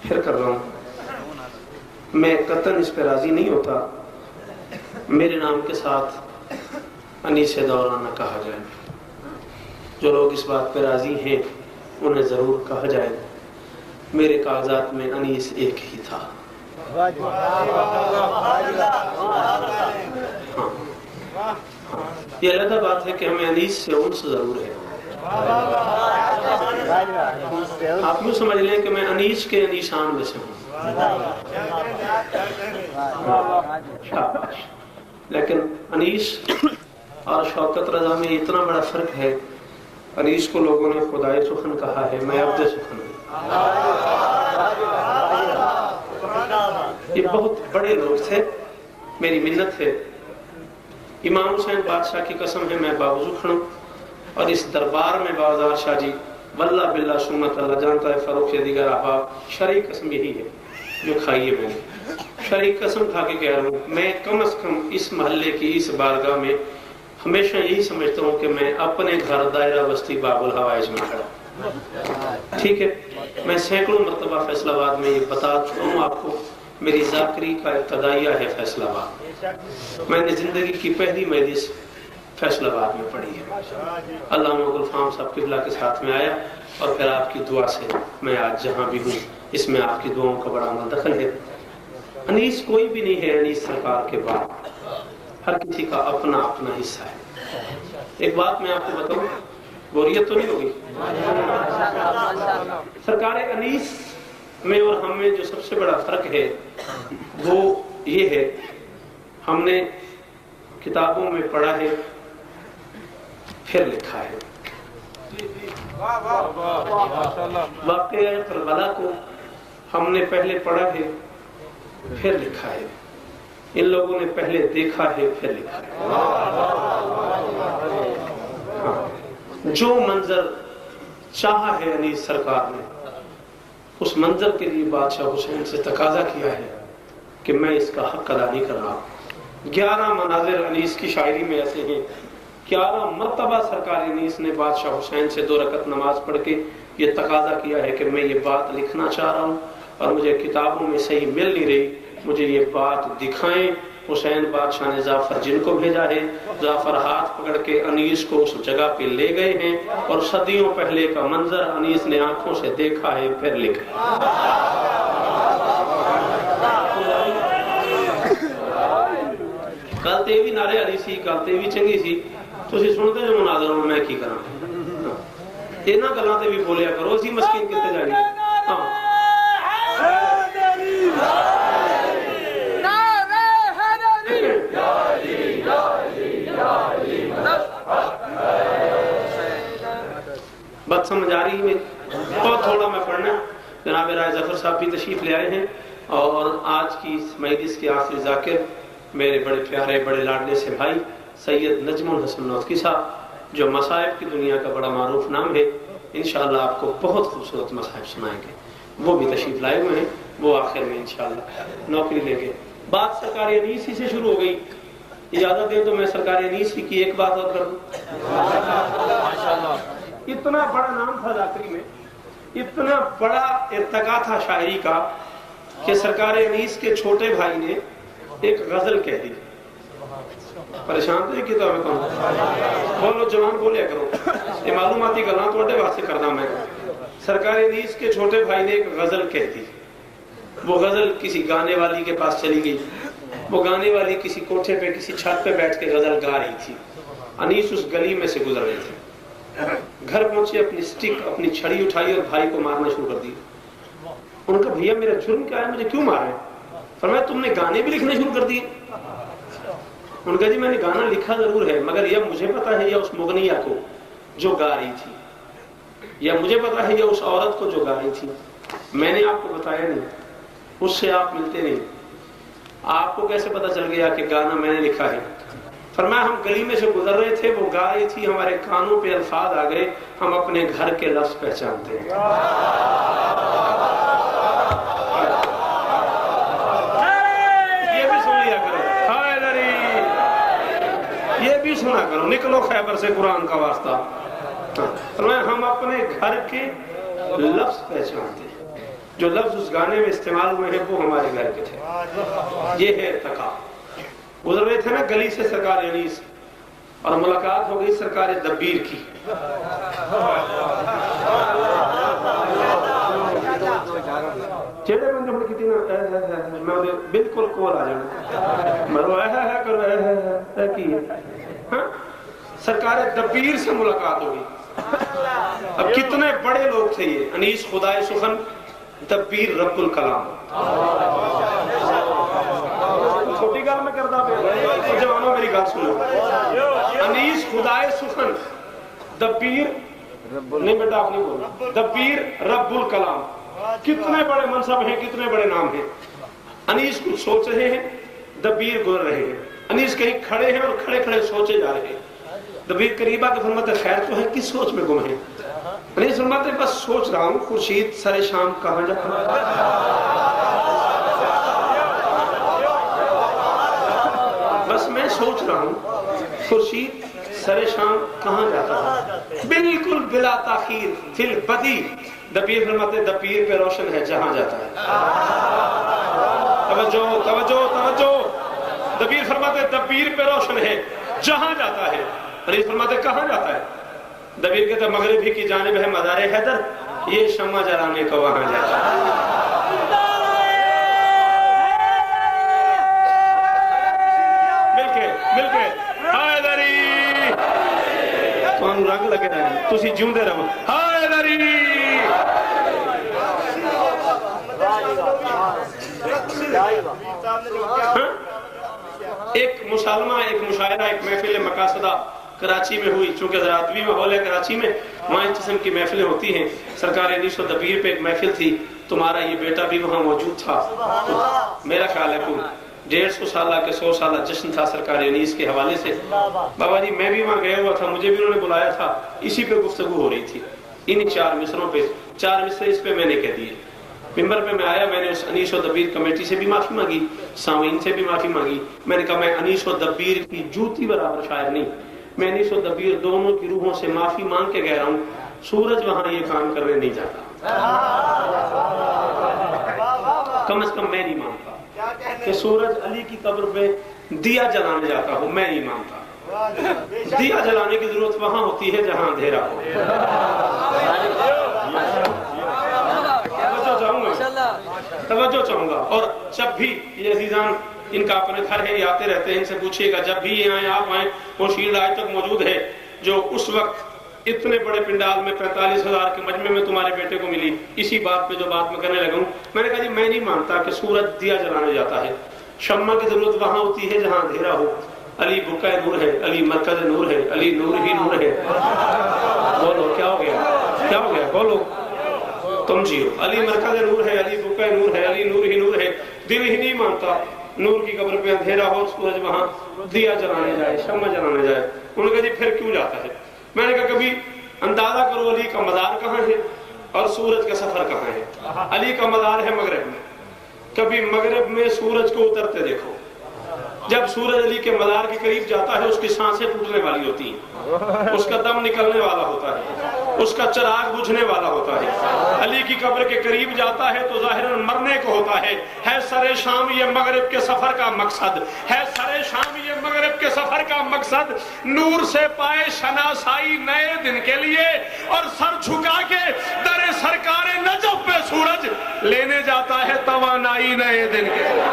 پھر کر رہا ہوں، میں قطعاً اس پہ راضی نہیں ہوتا میرے نام کے ساتھ انیس دوران نہ کہا جائے۔ جو لوگ اس بات پہ راضی ہیں انہیں ضرور کہا جائے میرے کاغذات میں انیس ایک ہی تھا۔ یہ علیحدہ بات ہے کہ ہمیں انیس سے انس ضرور ہے۔ آپ یوں سمجھ لیں کہ میں انیس کے انیسان میں سے ہوں، لیکن انیس اور شوکت رضا میں اتنا بڑا فرق ہے، انیس کو لوگوں نے خدائے سخن کہا ہے، میں عبد سخن ہوں۔ یہ بہت بڑے لوگ تھے، میری منت ہے، امام حسین بادشاہ کی قسم ہے میں باوضو کھڑوں اور اس دربار میں بازار شاہ جی واللہ باللہ سنت اللہ جانتا ہے فروخ یا دیگر احباب، شرعی قسم یہی ہے جو کھائی ہے میں نے، شرعی قسم کھا کے کہہ رہا ہوں میں کم از کم اس محلے کی اس بارگاہ میں ہمیشہ یہی سمجھتا ہوں کہ میں اپنے گھر دائرہ بستی باب الحوائج میں کھڑا، ٹھیک ہے۔ میں سینکڑوں مرتبہ فیصل آباد میں یہ بتا چکا ہوں آپ کو، میری ذاکری کا ابتدائیہ ہے فیصل آباد، میں نے زندگی کی پہلی مجلس فیصل آباد میں پڑھی ہے، علامہ گلفام صاحب قبلہ کے ساتھ میں آیا اور پھر آپ کی دعا سے میں آج جہاں بھی ہوں، اس میں آپ کی دعاؤں کا بڑا عمل دخل ہے۔ انیس کوئی بھی نہیں ہے انیس سرکار کے بعد، ہر کسی کا اپنا اپنا حصہ ہے۔ ایک بات میں آپ کو بتاؤں، بوریت تو نہیں ہوگی، سرکار انیس میں اور ہم میں جو سب سے بڑا فرق ہے وہ یہ ہے، ہم نے کتابوں میں پڑھا ہے پھر لکھا ہے، واقعہ کربلا کو ہم نے پہلے پڑھا ہے پھر لکھا ہے، ان لوگوں نے پہلے دیکھا ہے پھر لکھا ہے۔ جو منظر چاہا ہے انیس سرکار نے، اس منظر کے لیے بادشاہ حسین سے تقاضا کیا ہے کہ میں اس کا حق ادا نہیں کر رہا۔ 11 مناظر انیس کی شاعری میں ایسے ہیں، 11 مرتبہ سرکار انیس نے بادشاہ حسین سے 2 رکعت نماز پڑھ کے یہ تقاضا کیا ہے کہ میں یہ بات لکھنا چاہ رہا ہوں اور مجھے کتابوں میں صحیح مل نہیں رہی، مجھے یہ بات دکھائیں۔ حسین بادشاہ نے جعفر جن کو بھیجا ہے، جعفر ہاتھ پکڑ کے انیس کو اس جگہ پہ لے گئے ہیں اور صدیوں پہلے کا منظر انیس نے آنکھوں سے دیکھا ہے پھر لکھا۔ گلتے بھی نعرے والی سی، گلتے بھی چنگی سی، تسی سنتے جو مناظروں میں کی کراں، انہاں گلاں تے بھی بولیا کرو، اسی مسکین کتے جائیں گے۔ بات سمجھ آ رہی ہے؟ بہت تھوڑا میں پڑھنا، جناب رائے ظفر صاحب بھی تشریف لے آئے ہیں اور آج کی اس مجلس کے آخری ذاکر میرے بڑے پیارے بڑے لاڈلے سے بھائی سید نجم الحسن نوتکی صاحب، جو مصائب کی دنیا کا بڑا معروف نام ہے، انشاءاللہ آپ کو بہت خوبصورت مصائب سنائیں گے، وہ بھی تشریف لائے ہوئے ہیں، وہ آخر میں انشاءاللہ نوکری لیں گے۔ بات سرکار انیس ہی سے شروع ہو گئی، اجازت دیں تو میں سرکار انیس کی ایک بات اور کر دوں۔ اتنا بڑا نام تھا ذاکری میں، اتنا بڑا ارتقا تھا شاعری کا کہ سرکار انیس کے چھوٹے بھائی نے ایک غزل کہہ دی۔ پریشان تو یہ کتاب ہے کون بولو جوان بولیا کرو، یہ معلوماتی گلاں توڑے واسطے کرنا میں۔ سرکار انیس کے چھوٹے بھائی نے ایک غزل کہہ دی، وہ غزل کسی گانے والی کے پاس چلی گئی، وہ گانے والی کسی کوٹھے پہ کسی چھت پہ بیٹھ کے غزل گا رہی تھی، انیس اس گلی میں سے گزر رہے تھے، گھر پہنچے، اپنی سٹک اپنی چھڑی اٹھائی اور بھائی کو مارنا شروع کر دیا۔ ان کا بھیا میرا جرم کیا ہے، مجھے کیوں مار رہے ہیں؟ فرمایا تم نے گانے بھی لکھنے شروع کر دیے؟ ان کا جی میں نے گانا لکھا ضرور ہے مگر یہ مجھے پتا ہے یا اس مغنیہ کو جو گا رہی تھی، یا مجھے پتا ہے یا اس عورت کو جو گا رہی تھی، میں نے آپ کو بتایا نہیں، اس سے آپ ملتے نہیں، آپ کو کیسے پتا چل گیا کہ گانا میں نے لکھا ہے؟ فرمایا ہم گلی میں سے گزر رہے تھے، وہ گا رہی تھی، ہمارے کانوں پہ الفاظ آ گئے، ہم اپنے گھر کے لفظ پہچانتے ہیں۔ یہ بھی سن لیا کرو، ہائے لری، یہ بھی سنا کرو، نکلو خیبر سے قرآن کا واسطہ۔ فرمایا ہم اپنے گھر کے لفظ پہچانتے ہیں۔ جو لفظ اس گانے میں استعمال ہوئے ہیں وہ ہمارے گھر کے تھے. یہ ہے ارتقا. گزر رہے تھے نا گلی سے سرکار انیس اور ملاقات ہو گئی سرکار دبیر کی. چہرے بندے ہونے کتنی میں بالکل کول آ جانا مرو ہے کرو ہے کی ہے. سرکار دبیر سے ملاقات ہوگی. اب کتنے بڑے لوگ تھے یہ. انیس خدائے سخن، دبیر رب الکلام. چھوٹی گال میں کردہ پہ جوانوں میری گال سنو. انیس خدائے سخن، دبیر نہیں بیٹا آپ نہیں بولنا، دبیر رب الکلام. کتنے بڑے منصب ہیں، کتنے بڑے نام ہیں. انیس کچھ سوچ رہے ہیں، دبیر گزر رہے ہیں. انیس کہیں کھڑے ہیں اور کھڑے کھڑے سوچے جا رہے ہیں. دبیر قریبا کے فرماتے خیر تو ہے، کس سوچ میں گم ہے؟ انیس فرماتے بس سوچ رہا ہوں خورشید سر شام کہاں جاتا ہے. بس میں سوچ رہا ہوں خورشید سر شام کہاں جاتا ہے. بالکل بلا تاخیر فی البدی. دبیر فرماتے دبیر پہ روشن ہے جہاں جاتا ہے. توجہ توجہ توجہ. دبیر فرماتے دبیر پہ روشن ہے جہاں جاتا ہے. انیس فرماتے کہاں جاتا ہے؟ دبیر کہتے مغربی کی جانب ہے مزار حیدر، یہ شمع جلانے کو وہاں جاتا ہے. مل کے حیدری تو رنگ لگے رہے تسی جیوں دے رہو. حیدری ایک مسالمہ، ایک مشاعرہ، ایک محفل مقاصدہ کراچی میں ہوئی. چونکہ زراعتوی ماحول ہے کراچی میں، وہاں اس قسم کی محفلیں ہوتی ہیں. سرکار انیس و دبیر پہ ایک محفل تھی. تمہارا یہ بیٹا بھی وہاں موجود تھا. میرا خیال ہے کوئی 150 سالہ کے 100 سالہ جشن تھا سرکار انیس کے حوالے سے. بابا جی میں بھی وہاں گیا ہوا تھا، مجھے بھی انہوں نے بلایا تھا. اسی پہ گفتگو ہو رہی تھی. انہی 4 مصروں پہ 4 مصرے اس پہ میں نے کہہ دیے. ممبر پہ میں آیا، میں نے اس انیس و دبیر کمیٹی سے بھی معافی مانگی، سامعین سے بھی معافی مانگی. میں نے کہا میں انیس و دبیر کی جوتی برابر شاعر نہیں، میں انیس و دبیر دونوں کی روحوں سے معافی مانگ کے کہہ رہا ہوں سورج وہاں یہ کام کرنے نہیں جاتا. کم از کم میں نہیں مانتا کہ سورج علی کی قبر پہ دیا جلانے جاتا ہو. میں نہیں مانتا. دیا جلانے کی ضرورت وہاں ہوتی ہے جہاں اندھیرا ہو. توجہ چاہوں گا. اور جب بھی یہ عزیزان ان کا اپنے گھر ہے، یہ آتے رہتے ہیں، ان سے پوچھئے گا جب بھی یہ آئیں آپ آئیں. وہ شیلڈ آج تک موجود ہے جو اس وقت اتنے بڑے پنڈال میں 45,000 کے مجمع میں تمہارے بیٹے کو ملی. اسی بات پہ جو بات میں کرنے لگا ہوں، میں نے کہا جی میں نہیں مانتا کہ سورج دیا جلانے جاتا ہے. شمع کی ضرورت وہاں ہوتی ہے جہاں اندھیرا ہو. علی بقع نور ہے، علی مرکز نور ہے، علی نور ہی نور ہے. بولو کیا ہو گیا، کیا ہو گیا، بولو تم جیو. علی مرکز نور ہے، علی بقع نور ہے، علی نور ہی نور ہے. دل ہی نہیں مانتا نور کی قبر پہ اندھیرا ہو، سورج وہاں دیا جلانے جائے، شمع جلانے جائے. انہوں نے کہا جی پھر کیوں جاتا ہے؟ میں نے کہا کبھی اندازہ کرو علی کا مدار کہاں ہے اور سورج کا سفر کہاں ہے. علی کا مدار ہے مغرب میں. کبھی مغرب میں سورج کو اترتے دیکھو. جب سورج علی کے مدار کے قریب جاتا ہے اس کی سانسیں ٹوٹنے والی ہوتی ہیں، اس کا دم نکلنے والا ہوتا ہے، اس کا چراغ بجھنے والا ہوتا ہے. علی کی قبر کے قریب جاتا ہے تو ظاہراً مرنے کو ہوتا ہے. سر شام یہ مغرب کے سفر کا مقصد ہے. سر شام یہ مغرب کے سفر کا مقصد نور سے پائے شناسائی نئے دن کے لیے، اور سر جھکا کے در سرکار نجف پہ سورج لینے جاتا ہے توانائی نئے دن کے لیے.